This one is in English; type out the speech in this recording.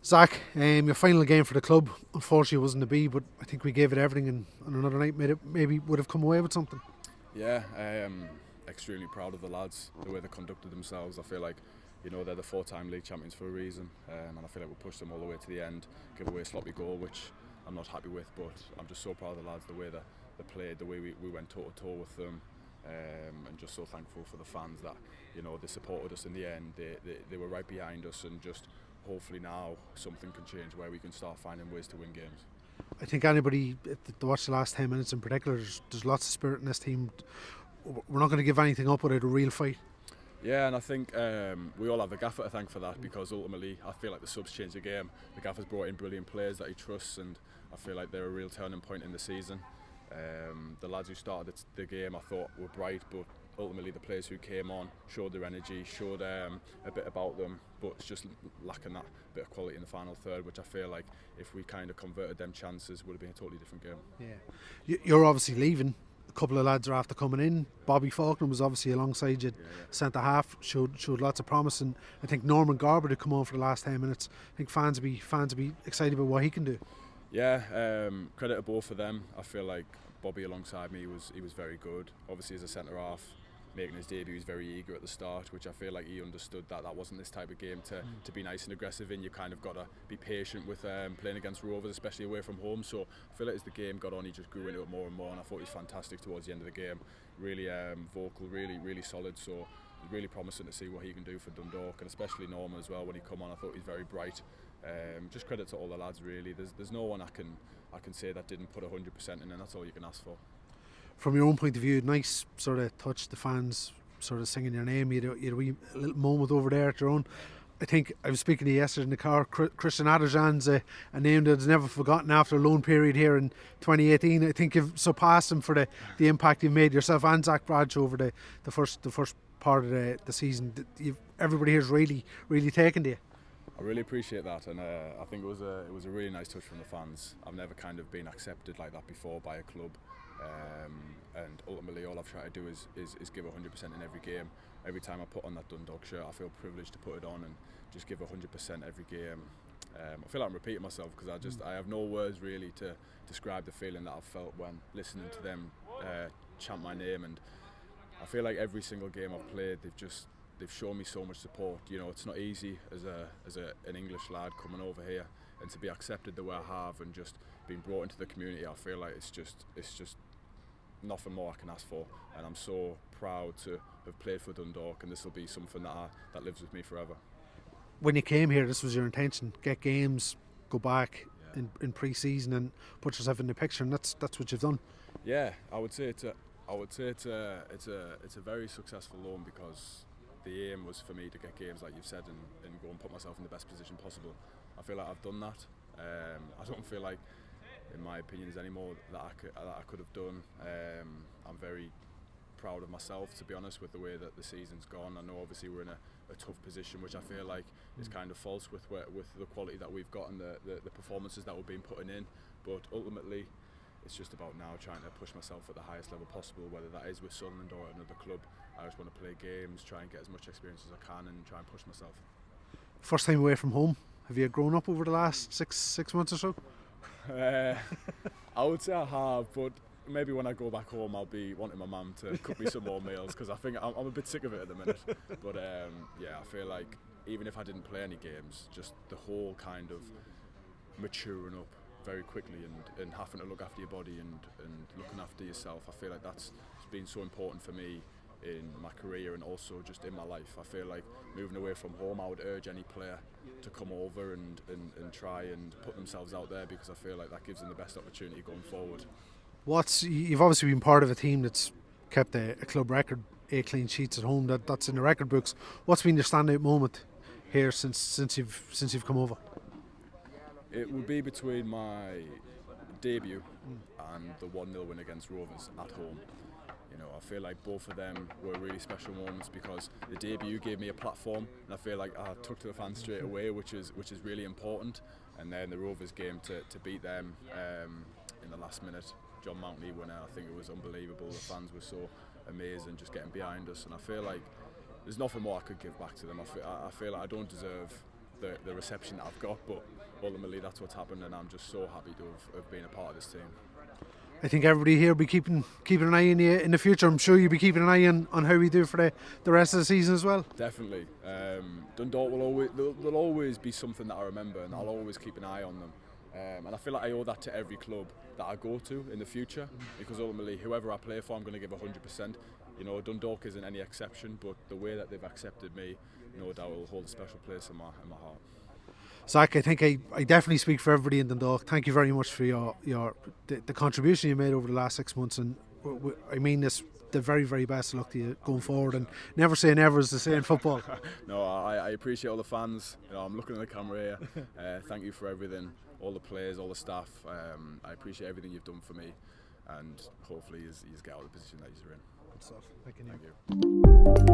Zach, your final game for the club, unfortunately wasn't to be, but I think we gave it everything, and on another night maybe would have come away with something. Yeah, I am extremely proud of the lads, the way they conducted themselves. I feel like, they're the four-time league champions for a reason, and I feel like we pushed them all the way to the end, give away a sloppy goal, which I'm not happy with, but I'm just so proud of the lads, the way they played, the way we went toe-to-toe with them, and just so thankful for the fans that, they supported us in the end. They were right behind us, and just hopefully now something can change where we can start finding ways to win games. I think anybody that watched the last 10 minutes in particular, there's lots of spirit in this team. We're not going to give anything up without a real fight. Yeah, and I think we all have the gaffer to thank for that, because ultimately I feel like the subs changed the game. The gaffer's brought in brilliant players that he trusts, and I feel like they're a real turning point in the season. The lads who started the game I thought were bright, but ultimately the players who came on showed their energy, showed a bit about them, but it's just lacking that bit of quality in the final third, which I feel like if we kind of converted them chances would have been a totally different game. Yeah, you're obviously leaving. A couple of lads are after coming in. Bobby Faulkner was obviously alongside you, centre half, showed lots of promise, and I think Norman Garber to come on for the last 10 minutes. I think fans will be excited about what he can do. Yeah, credit to both of them. I feel like Bobby alongside me he was very good. Obviously as a centre half, making his debut, he was very eager at the start, which I feel like he understood that wasn't this type of game to be nice and aggressive in. You kind of got to be patient with playing against Rovers, especially away from home. So I feel like as the game got on, he just grew into it more and more, and I thought he was fantastic towards the end of the game. Really vocal, really solid. So it's really promising to see what he can do for Dundalk, and especially Norman as well. When he come on, I thought he was very bright. Just credit to all the lads really. There's no one I can say that didn't put 100% in, and that's all you can ask for. From your own point of view, nice sort of touch, the fans sort of singing your name. You had a little moment over there at your own. I think I was speaking to you yesterday in the car. Christian Aderjan's a name that's never forgotten after a loan period here in 2018. I think you've surpassed him for the impact you've made yourself and Zach Bradshaw over the first part of the season. Everybody here's really taken to you. I really appreciate that, and I think it was a really nice touch from the fans. I've never kind of been accepted like that before by a club. And ultimately all I've tried to do is give 100% in every game. Every time I put on that Dundalk shirt, I feel privileged to put it on and just give 100% every game. I feel like I'm repeating myself, because I have no words really to describe the feeling that I've felt when listening to them chant my name. And I feel like every single game I've played, they've shown me so much support. It's not easy as an English lad coming over here, and to be accepted the way I have and just being brought into the community. I feel like it's just nothing more I can ask for, and I'm so proud to have played for Dundalk, and this will be something that lives with me forever. When you came here, this was your intention: get games, go back in pre-season and put yourself in the picture, and that's what you've done. Yeah, I would say it's a very successful loan, because the aim was for me to get games, like you've said, and go and put myself in the best position possible. I feel like I've done that. I don't feel like, in my opinion, there's any more that I could have done. I'm very proud of myself, to be honest, with the way that the season's gone. I know obviously we're in a tough position, which I feel like is kind of false with the quality that we've got and the performances that we've been putting in. But ultimately, it's just about now trying to push myself at the highest level possible, whether that is with Sunderland or another club. I just want to play games, try and get as much experience as I can, and try and push myself. First time away from home. Have you grown up over the last six months or so? I would say I have, but maybe when I go back home I'll be wanting my mum to cook me some more meals, because I think I'm a bit sick of it at the minute. But yeah, I feel like even if I didn't play any games, just the whole kind of maturing up very quickly and having to look after your body and looking after yourself, I feel like that's been so important for me in my career and also just in my life. I feel like moving away from home, I would urge any player to come over and try and put themselves out there, because I feel like that gives them the best opportunity going forward. You've obviously been part of a team that's kept a club record, 8 clean sheets at home. That's in the record books. What's been your standout moment here since you've come over? It would be between my debut and the 1-0 win against Rovers at home. I feel like both of them were really special moments, because the debut gave me a platform, and I feel like I took to the fans straight away, which is really important. And then the Rovers game to beat them in the last minute, John Mountney winner, I think it was unbelievable. The fans were so amazing, just getting behind us, and I feel like there's nothing more I could give back to them. I feel like I don't deserve the reception that I've got, but ultimately that's what's happened, and I'm just so happy to have been a part of this team. I think everybody here will be keeping an eye on you in the future. I'm sure you'll be keeping an eye on how we do for the rest of the season as well. Definitely. Dundalk will always be something that I remember, and I'll always keep an eye on them. And I feel like I owe that to every club that I go to in the future, because ultimately whoever I play for, I'm going to give 100%. You know, Dundalk isn't any exception, but the way that they've accepted me, no doubt will hold a special place in my heart. Zach, I think I definitely speak for everybody in Dundalk. Thank you very much for the contribution you made over the last 6 months, and I mean this the very, very best of luck to you going forward, and never say never, as they say in football. No, I appreciate all the fans. You know, I'm looking at the camera here. Thank you for everything, all the players, all the staff. I appreciate everything you've done for me, and hopefully you get out of the position that you're in. Good stuff. Thank you. Thank you.